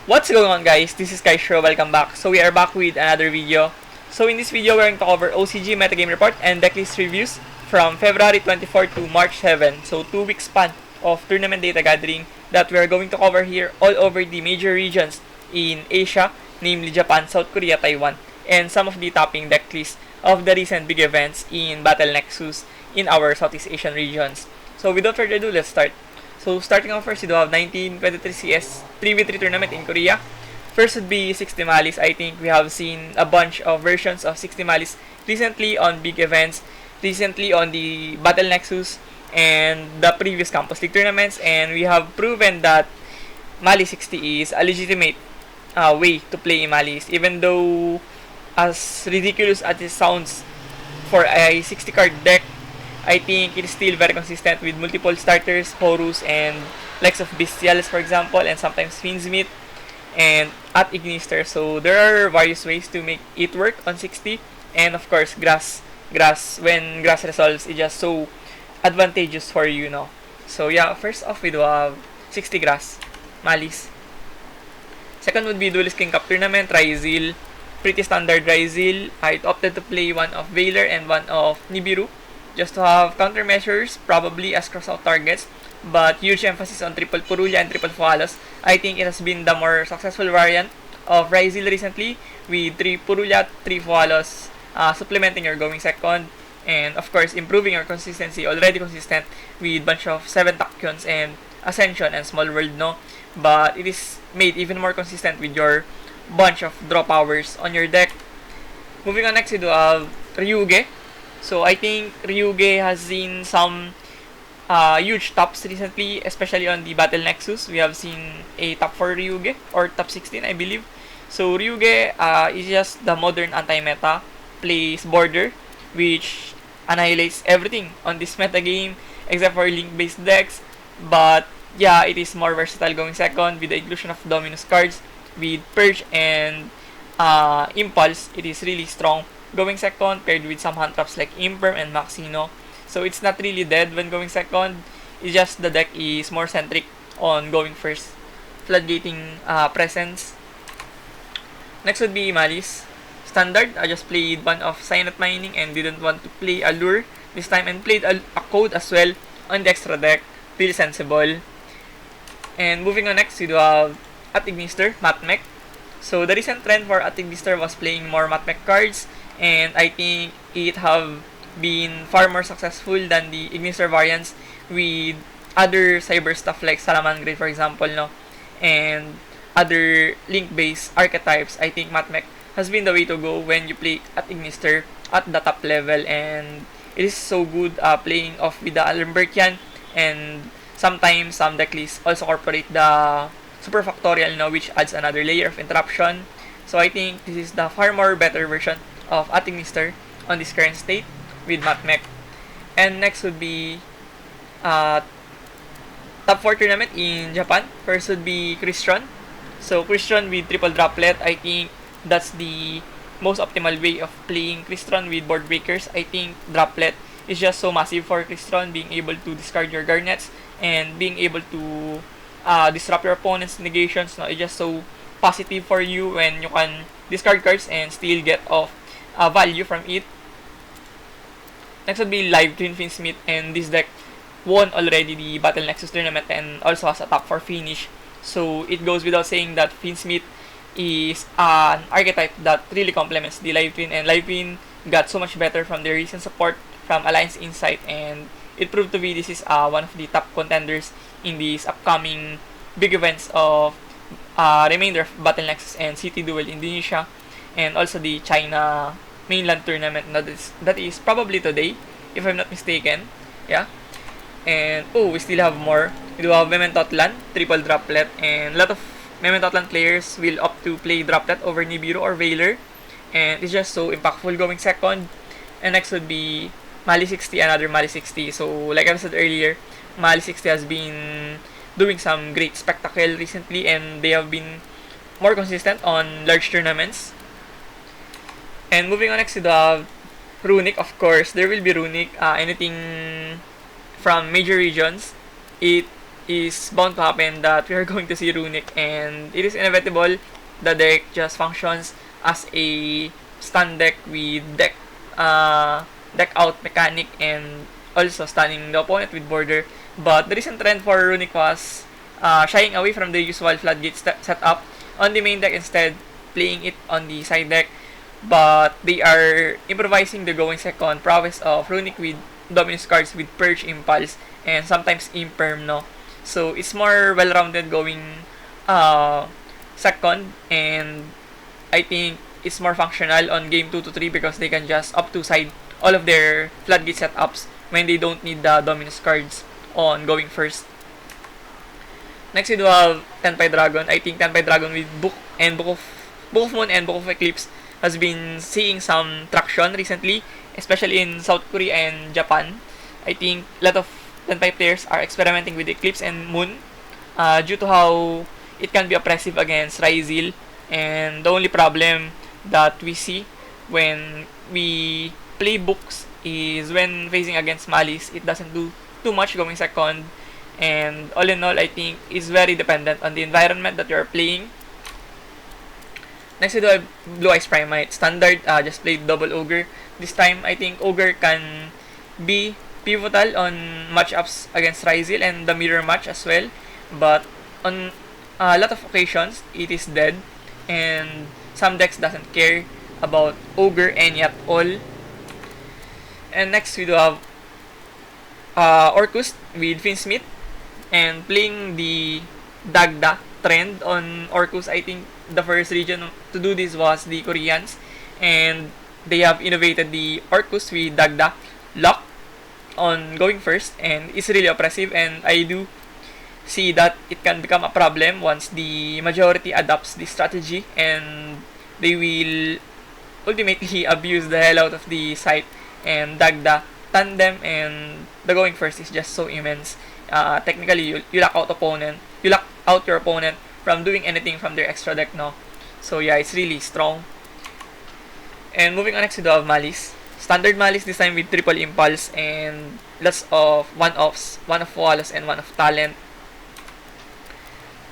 What's going on, guys? This is Kaishro. Welcome back. So we are back with another video. So in this video, we're going to cover OCG Metagame Report and decklist reviews from February 24 to March 7. So 2 week span of tournament data gathering that we are going to cover here all over the major regions in Asia, namely Japan, South Korea, Taiwan, and some of the topping decklists of the recent big events in Battle Nexus in our Southeast Asian regions. So without further ado, let's start. So starting off first, you do have 1923 CS 3v3 tournament in Korea. First would be 60 Malis. I think we have seen a bunch of versions of 60 Malis recently on big events, recently on the Battle Nexus and the previous Campus League tournaments, and we have proven that Mali 60 is a legitimate way to play Malis, even though as ridiculous as it sounds for a 60 card deck, I think it is still very consistent with multiple starters, Horus, and likes of Bestials, for example, and sometimes Fiendsmith and at Ignister. So there are various ways to make it work on 60, and of course, when grass resolves is just so advantageous for you, know. So yeah, first off, we do have 60 grass, Malis. Second would be Duelist King Cup Tournament, Ryzil. Pretty standard Ryzil. I opted to play one of Valor and one of Nibiru, just to have countermeasures, probably as crossout targets, but huge emphasis on triple Purulia and triple Fualos. I think it has been the more successful variant of Ryzil recently, with 3 Purulia, 3 Fualos, supplementing your going second, and of course improving your consistency, already consistent with bunch of 7 Tachyons and Ascension and Small World, no? But it is made even more consistent with your bunch of draw powers on your deck. Moving on, next, you do have Ryuge. So I think Ryuge has seen some huge tops recently, especially on the Battle Nexus. We have seen a top 4 Ryuge, or top 16, I believe. So Ryuge is just the modern anti-meta, plays border, which annihilates everything on this meta game except for link-based decks. But yeah, it is more versatile going second with the inclusion of Dominus cards, with Purge and Impulse. It is really strong going second, paired with some hand traps like Imperm and Maxino. So it's not really dead when going second. It's just the deck is more centric on going first, floodgating presence. Next would be Malis. Standard, I just played one of Cyanide Mining and didn't want to play Allure this time, and played a code as well on the extra deck. Feel sensible. And moving on, next, we do have at Ignister, Matmech. So the recent trend for at Ignister was playing more Matmech cards, and I think it have been far more successful than the Ignister variants with other cyber stuff like Salamangreat, for example, no, and other link-based archetypes. I think Matmech has been the way to go when you play at Ignister at the top level, and it is so good playing off with the Alembertian, and sometimes some decklists also incorporate the Super Factorial now, which adds another layer of interruption. So I think this is the far more better version of Ignister on this current state with Matmech. And next would be top 4 tournament in Japan. First would be Christian. So Christian with triple droplet, I think that's the most optimal way of playing Christian with board breakers. I think droplet is just so massive for Christian, being able to discard your garnets and being able to disrupt your opponent's negations. No, it's just so positive for you when you can discard cards and still get off value from it. Next would be Live Twin Fiendsmith, and this deck won already the Battle Nexus tournament and also has a top 4 finish. So it goes without saying that Fiendsmith is an archetype that really complements the Live Twin, and Live Twin got so much better from their recent support from Alliance Insight, and it proved to be this is one of the top contenders in these upcoming big events of remainder of Battle Nexus and City Duel Indonesia, and also the China mainland tournament that is probably today, if I'm not mistaken. Yeah. And we still have more. We do have Mementotlan, triple droplet, and a lot of Mementotlan players will opt to play droplet over Nibiru or Valor, and it's just so impactful going second. And next would be Mali 60, another Mali 60. So like I said earlier, Mali 60 has been doing some great spectacle recently, and they have been more consistent on large tournaments. And moving on, next to the Runic, of course, there will be Runic. Anything from major regions, it is bound to happen that we are going to see Runic, and it is inevitable. The deck just functions as a stun deck with deck out mechanic and also stunning the opponent with border. But the recent trend for Runic was shying away from the usual floodgate setup on the main deck, instead playing it on the side deck. But they are improvising the going second prowess of Runic with Dominus cards with Purge, Impulse, and sometimes Imperm, no? So it's more well-rounded going second, and I think it's more functional on game 2 to 3 because they can just up to side all of their floodgate setups when they don't need the Dominus cards on going first. Next, we do have Tenpai Dragon. I think Tenpai Dragon with Book of Moon and Book of Eclipse has been seeing some traction recently, especially in South Korea and Japan. I think a lot of Tenpai players are experimenting with Eclipse and Moon due to how it can be oppressive against Ryzil. And the only problem that we see when we play books is when facing against Malice, it doesn't do too much going second. And all in all, I think it's very dependent on the environment that you're playing. Next, we do have Blue Eyes Primate. Standard, just played double Ogre. This time, I think Ogre can be pivotal on matchups against Ryzil and the mirror match as well. But on a lot of occasions, it is dead. And some decks doesn't care about Ogre any at all. And next, we do have Orcus with Finsmith. And playing the Dagda trend on Orcus, I think the first region to do this was the Koreans, and they have innovated the Orcus with Dagda lock on going first, and it's really oppressive, and I do see that it can become a problem once the majority adopts this strategy, and they will ultimately abuse the hell out of the site, and Dagda tandem and the going first is just so immense. Technically, you lock out your opponent from doing anything from their extra deck, no? So yeah, it's really strong. And moving on, next we do have Malice. Standard Malice this time with triple Impulse and lots of one-offs, one of Wallace and one of Talent.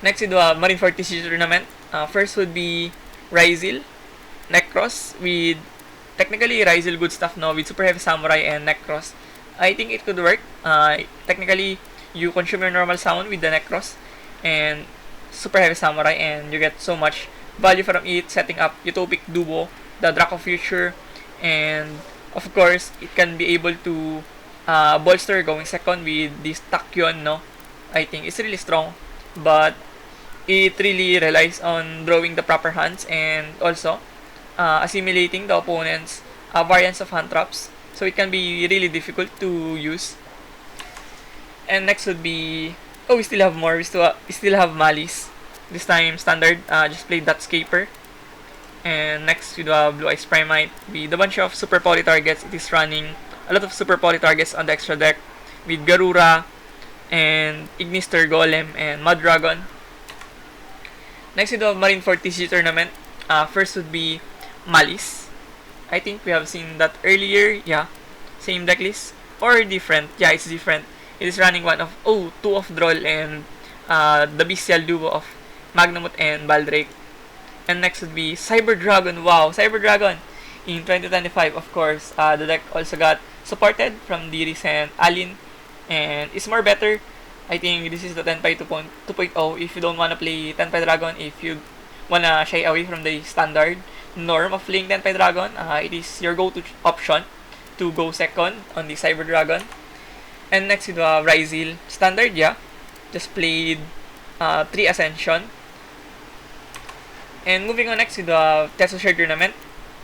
Next we do have Marineford TCG Tournament. First would be Ryzil, Necros with technically Ryzil good stuff now with Super Heavy Samurai and Necros. I think it could work. Technically, you consume your normal summon with the Necros and Super Heavy Samurai, and you get so much value from it, setting up Utopic Duo, the Draco Future, and of course, it can be able to bolster going second with this Tachyon, no? I think it's really strong, but it really relies on drawing the proper hands and also assimilating the opponent's variants of hand traps, so it can be really difficult to use. And next would be, we still have more. We still have Malice. This time standard, just played that Scaper. And next we do have Blue Eyes Primate with a bunch of super poly targets. It is running a lot of super poly targets on the extra deck with Garura and Ignister Golem and Mud Dragon. Next we do have Marineford TCG Tournament. First would be Malice. I think we have seen that earlier. Yeah, same deck list or different. Yeah, it's different. It is running two of Droll and the bestial duo of Magnamut and Baldrake. And next would be Cyber Dragon. Wow, Cyber Dragon in 2025, of course. The deck also got supported from the recent ALIN, and it's more better. I think this is the Tenpai 2.0 if you don't want to play Tenpai Dragon, if you want to shy away from the standard norm of playing Tenpai Dragon. It is your go-to option to go second on the Cyber Dragon. And next we do have Ryzil. Standard, yeah. Just played 3 Ascension. And moving on, next we do have Teso Share Tournament.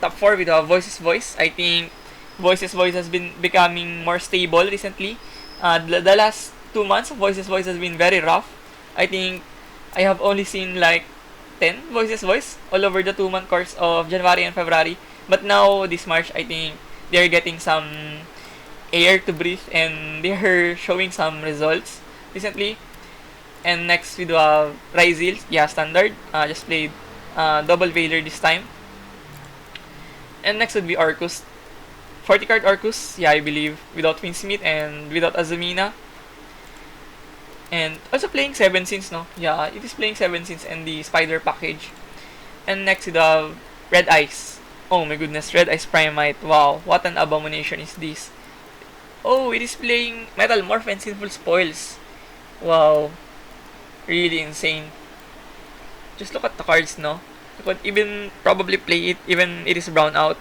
Top 4 we do have Voices Voice. I think Voices Voice has been becoming more stable recently. The last 2 months, Voices Voice has been very rough. I think I have only seen like 10 Voices Voice all over the 2-month course of January and February. But now, this March, I think they're getting some air to breathe and they're showing some results recently. And next we do have Ryzil, yeah, standard. Just played double Veiler this time. And next would be Orcus. 40 card Orcus, yeah, I believe, without Finsmith and without Azumina. And also playing 7 sins, no? Yeah, it is playing 7 sins and the spider package. And next, you have Red Ice. Oh my goodness, Red Ice Primite. Wow, what an abomination is this. Oh, it is playing Metal Morph and Sinful Spoils. Wow, really insane. Just look at the cards, no? You could even probably play it even it is brown out,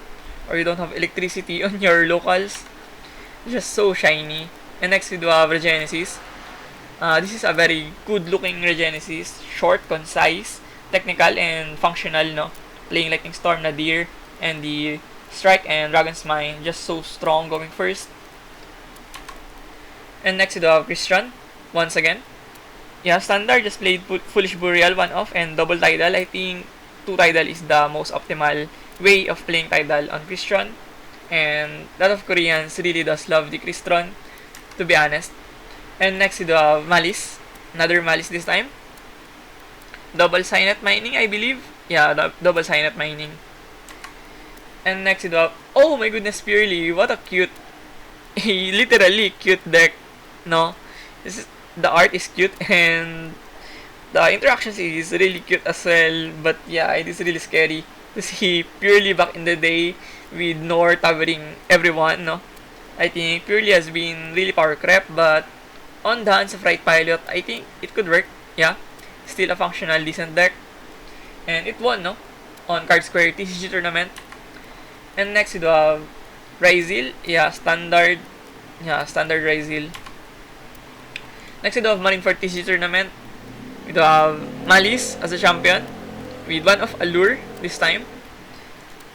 or you don't have electricity on your locals. Just so shiny. And next we do have Regenesis. This is a very good looking Regenesis. Short, concise, technical, and functional, no? Playing Lightning Storm, Nadir, and the Strike and Dragon's Mine. Just so strong going first. And next we do have Christian. Once again. Yeah, standard just played Foolish Burial, 1-off, and double Tidal. I think 2 Tidal is the most optimal way of playing Tidal on Christian. And a lot of Koreans really does love the Crystron, to be honest. And next we do have Malice. Another Malice this time. Double Signet Mining, I believe. Yeah, double Signet Mining. And next we do have, oh my goodness, Purely. What a cute, literally cute deck. No? The art is cute and the interactions is really cute as well. But yeah, it is really scary to see Purely back in the day with Nor covering everyone, no? I think Purely has been really power crept, but on the hands of right pilot, I think it could work. Yeah, still a functional, decent deck. And it won, no? On Card Square TCG tournament. And next we do have Ryzil. Yeah, standard. Yeah, standard Ryzil. Next we do have Marineford TCG tournament. We do have Malice as a champion with 1-off Allure this time.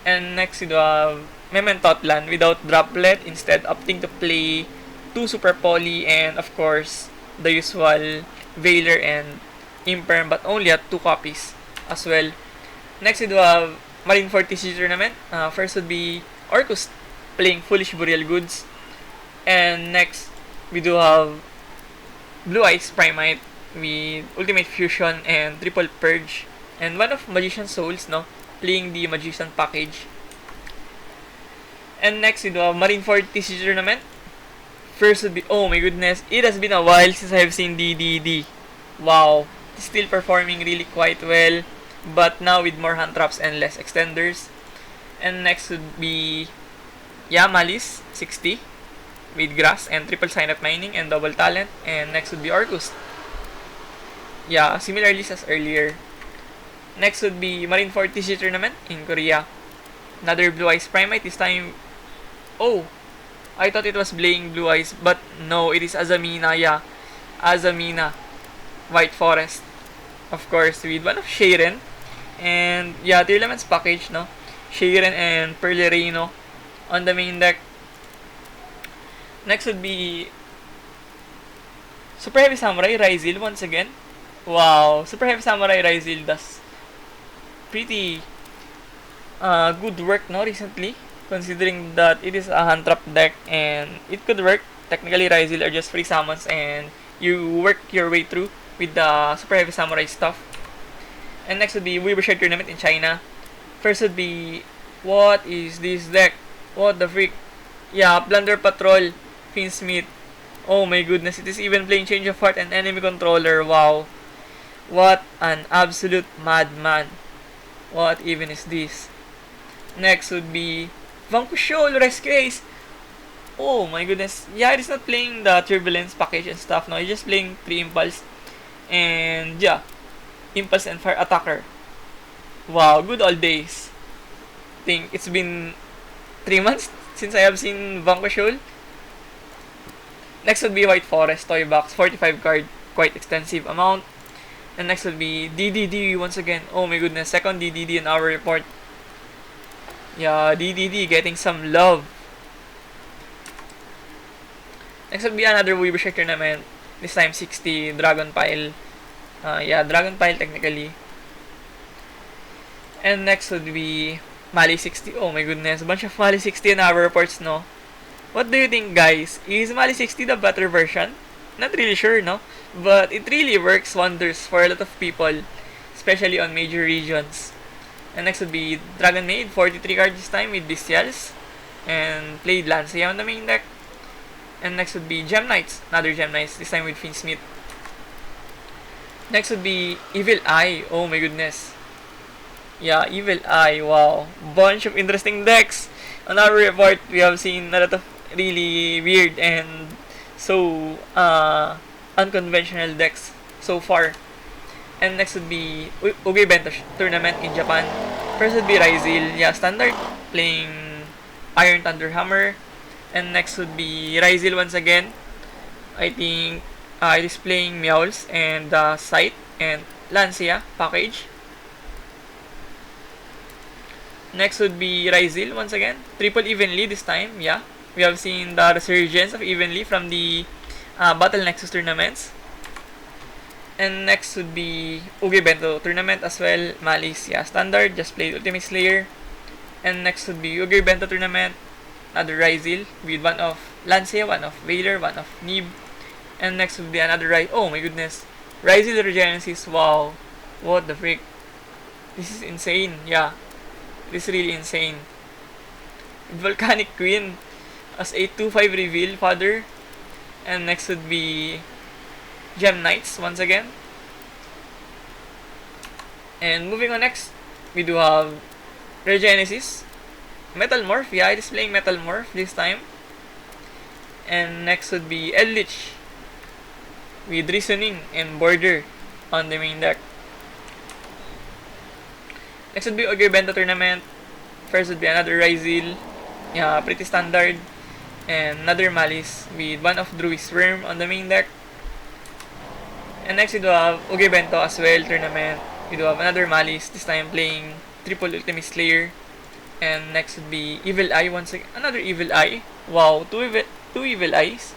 And next we do have Mementotlan without Droplet, instead opting to play 2 Super Poly and of course the usual Veiler and Imperm, but only at 2 copies as well. Next we do have Marineford TCG tournament. First would be Orcus playing Foolish Burial Goods. And next we do have Blue Eyes Primite with Ultimate Fusion and Triple Purge. And 1-off Magician Souls, no? Playing the Magician package. And next we do have Marineford TCG tournament. First would be, oh my goodness, it has been a while since I have seen DDD. Wow, it's still performing really quite well, but now with more hand traps and less extenders. And next would be, yeah, Malice 60 with Grass and Triple Sign-Up Mining and Double Talent. And next would be Orcus. Yeah, similar list as earlier. Next would be Marineford TCG tournament in Korea. Another Blue Eyes Primite, this time. Oh, I thought it was playing Blue Eyes, but no, it is Azamina. Yeah, Azamina, White Forest, of course, with 1-off Shayren. And yeah, the elements package, no? Shayren and Perlerino on the main deck. Next would be Super Heavy Samurai Ryzil once again. Wow, Super Heavy Samurai Ryzil does pretty good work, no, recently, considering that it is a hand trap deck and it could work. Technically, Ryzil are just free summons and you work your way through with the Super Heavy Samurai stuff. And next would be Weaver Shard Tournament in China. First would be, what is this deck? What the freak? Yeah, Plunder Patrol, Finsmith. Oh my goodness, it is even playing Change of Heart and Enemy Controller. Wow. What an absolute madman. What even is this? Next would be Vanquishol Rescue Ace. Oh my goodness. Yeah, it is not playing the Turbulence package and stuff. No, it's just playing 3 Impulse. And yeah, Impulse and Fire Attacker. Wow, good old days. I think it's been 3 months since I have seen Vanquishol. Next would be White Forest Toy Box, 45 card, quite extensive amount. And next would be DDD once again. Oh my goodness, second DDD in our report. Yeah, DDD getting some love. Next would be another Weaver Shard tournament. This time 60 Dragon Pile. Yeah, Dragon Pile technically. And next would be Mali 60. Oh my goodness, a bunch of Mali 60 in our reports, no? What do you think, guys? Is Mali 60 the better version? Not really sure, no? But it really works wonders for a lot of people, especially on major regions. And next would be Dragon Maid, 43 cards this time with Bestials. And played Lancia on the main deck. And next would be Gem Knights, another Gem Knights, this time with Finsmith. Next would be Evil Eye. Oh my goodness. Yeah, Evil Eye. Wow. Bunch of interesting decks. On our report, we have seen a lot of really weird and so unconventional decks so far. And next would be Ugi Bento tournament in Japan. First would be Ryzil. Yeah, standard. Playing Iron Thunder Hammer. And next would be Ryzil once again. I think it is playing Meowls and Sight and Lancia package. Next would be Ryzil once again. Triple Evenly this time, yeah. We have seen the resurgence of Evenly from the Battle Nexus tournaments. And next would be Ugi Bento tournament as well. Malice, yeah, standard. Just played Ultimate Slayer. And next would be Ugi Bento tournament. Another Ryzil with one of Lancia, one of Vader, one of Nib. And next would be another oh my goodness. Ryzil Regenesis, wow. What the frick. This is insane, yeah. This is really insane. Volcanic Queen as a 2-5 reveal father. And next would be Gem Knights once again. And moving on next, we do have Regenesis. Metal Morph, yeah, it is playing Metal Morph this time. And next would be Eldritch with Reasoning and Border on the main deck. Next would be Ogre Bento tournament. First would be another Ryzil, yeah, pretty standard. And another Malice with one of Druid's Worm on the main deck. And next we do have Ogre Bento as well tournament. We do have another Malice, this time playing Triple Ultimate Slayer. And next would be Evil Eye once again. Another Evil Eye. Wow, two Evil Eyes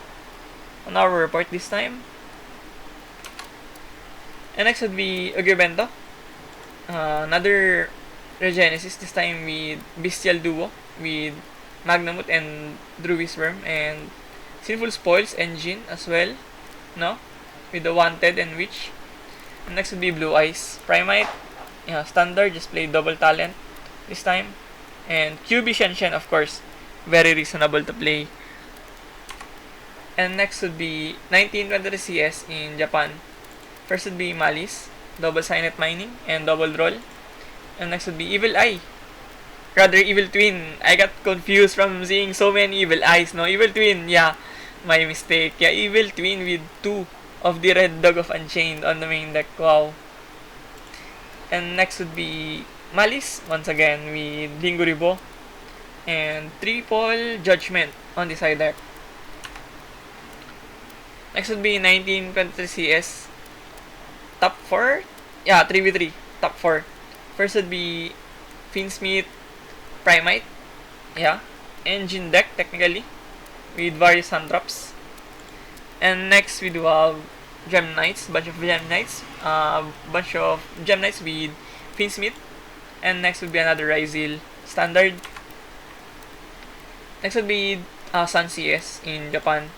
on our report this time. And next would be Ogre Bento. Another Regenesis, this time with Bestial Duo with Magnamut and Druid's Worm and Sinful Spoils Engine as well, no? With the Wanted and Witch. And next would be Blue Eyes Primite, yeah, standard, just play double talent this time. And QB Shenshen, of course, very reasonable to play. And next would be 1923 CS in Japan. First would be Malice, double Signet Mining and double roll. And next would be Evil Eye, rather Evil Twin. I got confused from seeing so many Evil Eyes, no? Evil Twin, yeah, my mistake. Yeah, Evil Twin with 2 of the Red Dog of Unchained on the main deck, wow. And next would be Malice, once again, with Linguribo and Triple Judgment on the side deck. Next would be 1923 CS top 4, yeah, 3v3, top 4. First would be Finsmith Primite, yeah, engine deck technically, with various hand drops. And next we do have Gem Knights, bunch of Gem Knights with Finsmith. And next would be another Ryzil standard. Next would be Sun CS in Japan.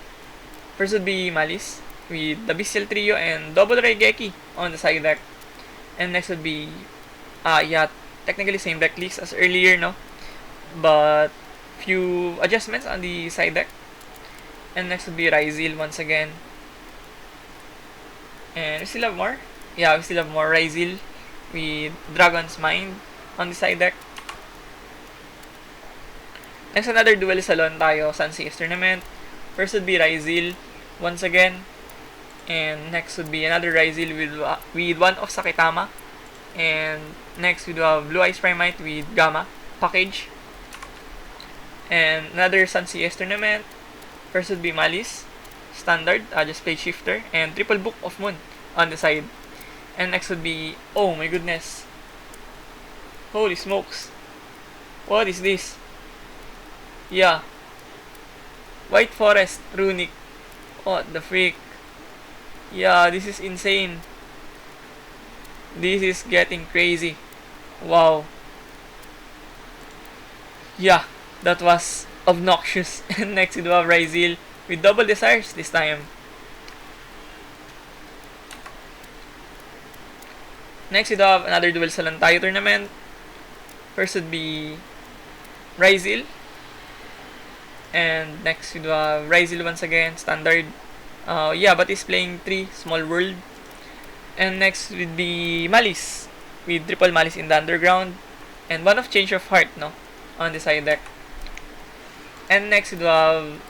First would be Malice with the Bestial Trio and double Raigeki on the side deck. And next would be yeah, technically same deck list as earlier, no? But few adjustments on the side deck. And next would be Ryzil once again. And we still have more. Yeah, we still have more Ryzil with Dragon's Mind on the side deck. Next, another Duel Salon tayo, Sun CS tournament. First would be Ryzil once again. And next would be another Ryzil with one of Sakitama. And next we do have Blue Eyes Primite with Gamma package. And another Sun CS tournament. First would be Malice standard, just play Shifter and Triple Book of Moon on the side. And next would be, oh my goodness, holy smokes, what is this? Yeah, White Forest Runic. What the freak? Yeah, this is insane. This is getting crazy. Wow. Yeah, that was obnoxious. And next we do have Ryzil with double Desires this time. Next we do have another Duel Salon tayo tournament. First would be Ryzil. And next we do have Ryzil once again, standard. Yeah, but he's playing 3 Small World. And next would be Malice, with triple Malice in the underground, and one of Change of Heart, no, on the side deck. And next we have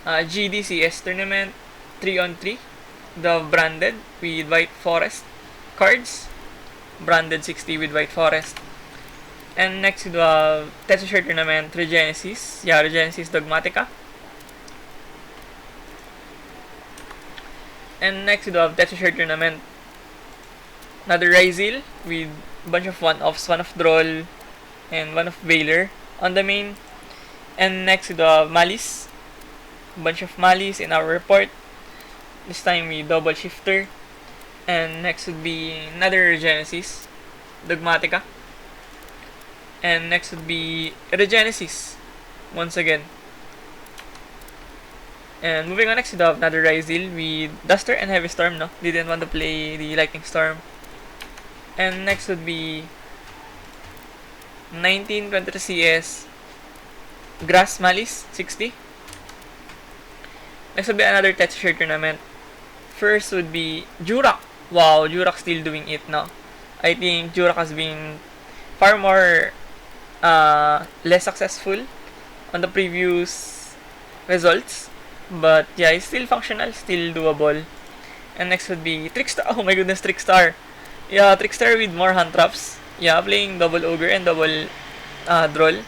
GDCS tournament 3-on-3, the branded with White Forest cards, branded 60 with White Forest. And next we have Tetsushare tournament Regenesis, Regenesis Dogmatica. And next we have Tetsushare tournament another Ryzil with bunch of one-offs, one of Droll and one of Veiler on the main. And next we have Malice, bunch of Malice in our report, this time with double shifter. And next would be another Regenesis Dogmatica. And next would be Regenesis once again. And moving on, next we have another Ryzil with Duster and Heavy Storm, no? Didn't want to play the Lightning Storm. And next would be 1923 CS Grass Malice 60. Next would be another Tetsushare tournament. First would be Jurak. Wow, Jurak still doing it now. I think Jurak has been far more less successful on the previous results. But yeah, it's still functional, still doable. And next would be Trickstar. Oh my goodness, Trickstar. Yeah, Trickstar with more hand traps. Yeah, playing double Ogre and double Droll.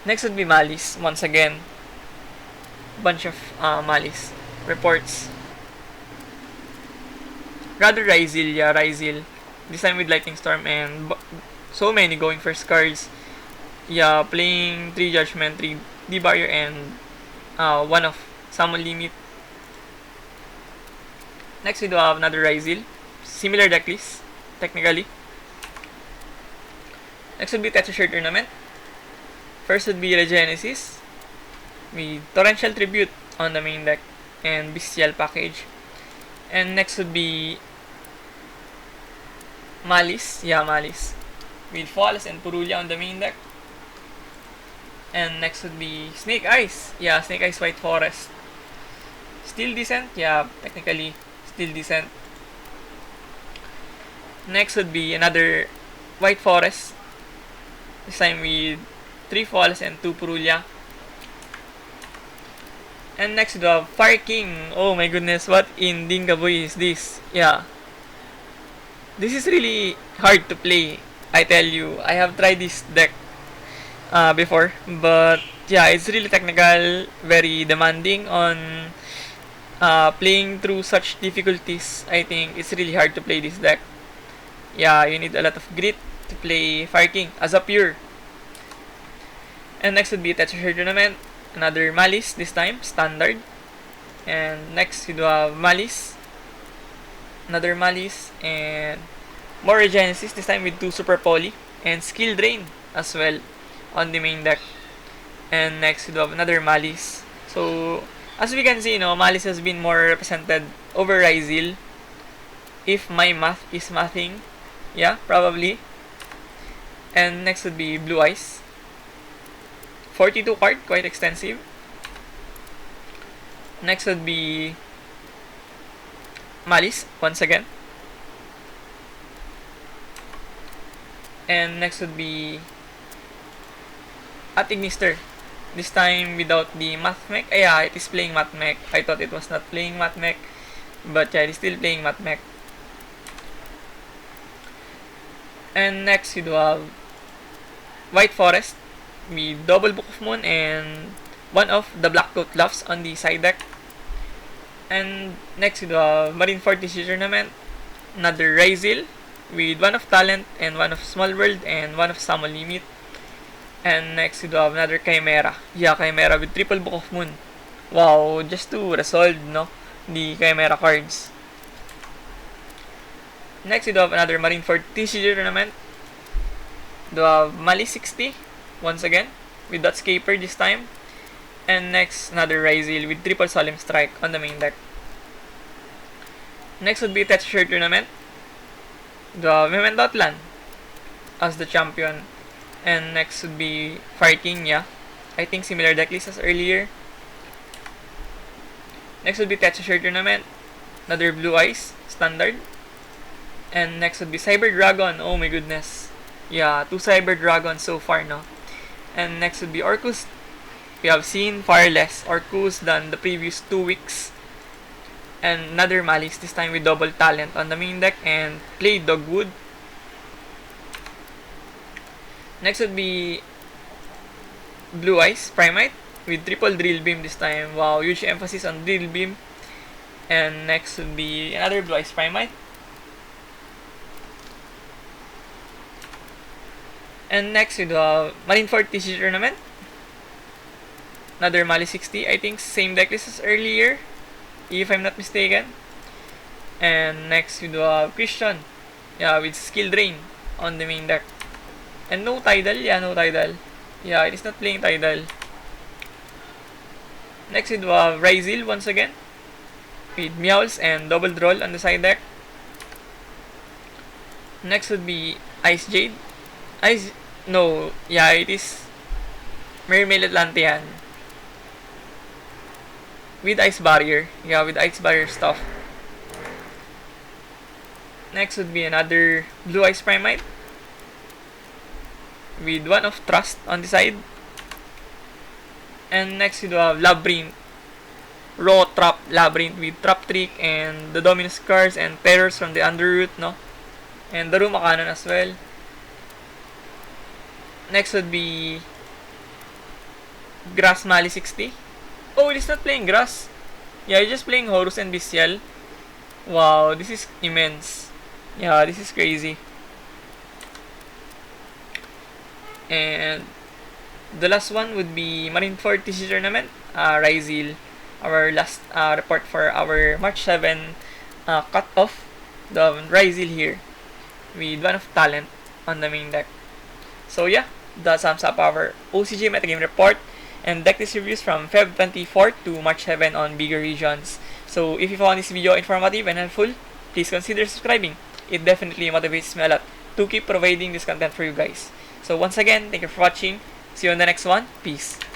Next would be Malice, once again. Bunch of Malice reports. Rather Ryzil, yeah, Ryzil. This time with Lightning Storm and so many going first cards. Yeah, playing 3 Judgment, 3 D-Barrier and one of Summon Limit. Next we do have another Ryzil. Similar deck list, technically. Next would be Tetsushare tournament. First would be Regenesis with Torrential Tribute on the main deck and Bestial package. And next would be Malice, yeah, Malice with Falls and Purulia on the main deck. And next would be Snake Eyes, yeah, Snake Eyes White Forest. Still decent, yeah, technically still decent. Next would be another White Forest, this time with 3 Falls and 2 Purulia. And next we have Fire King. Oh my goodness, what in Dingaboy is this? Yeah, this is really hard to play, I tell you. I have tried this deck before, but yeah, it's really technical, very demanding on playing through such difficulties. I think it's really hard to play this deck. Yeah, you need a lot of grit to play Fire King as a pure. And next would be Tetsushare tournament, another Malice, this time standard. And next we do have Malice, another Malice, and more Regenesis, this time with 2 Super Poly and Skill Drain as well on the main deck. And next we do have another Malice. So as we can see, you know, Malice has been more represented over Ryzil, if my math is mathing. Yeah, probably. And next would be Blue Eyes, 42 card, quite extensive. Next would be Malice, once again. And next would be Ignister, this time without the Math Mech. Yeah, it is playing Math Mech. I thought it was not playing Math Mech, but yeah, it is still playing Math Mech. And next you do have White Forest with double Book of Moon and one of the Black Coat Luffs on the side deck. And next you do have Marineford TCG tournament, another Ryzil with one of Talent and one of Small World and one of Summon Limit. And next you do have another Chimera, yeah, Chimera with triple Book of Moon. Wow, just to resolve, no, the Chimera cards. Next you do have another Marineford TCG tournament. Do have Malice 60 once again with Dotscaper this time. And next another Ryzil with triple Solemn Strike on the main deck. Next would be Tetsushare tournament. Do have Memento as the champion. And next would be Fire King, yeah, I think similar deck list as earlier. Next would be Tetsushare tournament, Another Blue Eyes, standard. And next would be Cyber Dragon. Oh my goodness. Yeah, 2 Cyber Dragons so far, no? And next would be Orcus. We have seen far less Orcus than the previous 2 weeks. And another Malice, this time with double talent on the main deck, and play Dogwood. Next would be Blue Eyes, Primite, with triple Drill Beam this time. Wow, huge emphasis on Drill Beam. And next would be another Blue Eyes, Primite. And next with Marineford TCG Tournament. Another Mali 60. I think same decklist as earlier, if I'm not mistaken. And next with Christian. Yeah, with Skill Drain on the main deck. And no Tidal. Yeah, no Tidal. Yeah, it is not playing Tidal. Next with Ryzil once again. With Meowls and Double Droll on the side deck. Next would be Ice Jade. No, yeah, it is Mermaid Atlantean with Ice Barrier. Yeah, with Ice Barrier stuff. Next would be another Blue Eyes Primite with one of Trust on the side. And next we have Labyrinth, Raw Trap Labyrinth with Trap Trick and the Dominus cards and Terrors from the Underroot, no? And the Ruma Cannon as well. Next would be Grass Mali 60. Oh, it is not playing Grass. Yeah, it's just playing Horus and Bestial. Wow, this is immense. Yeah, this is crazy. And the last one would be Marineford TCG Tournament. Ryzil, our last report for our March 7 cut-off. The Ryzil here with one of Talent on the main deck. So yeah, that sums up our OCG Metagame report and decklist reviews from Feb 24 to March 7 on bigger regions. So if you found this video informative and helpful, please consider subscribing. It definitely motivates me a lot to keep providing this content for you guys. So once again, thank you for watching. See you on the next one. Peace.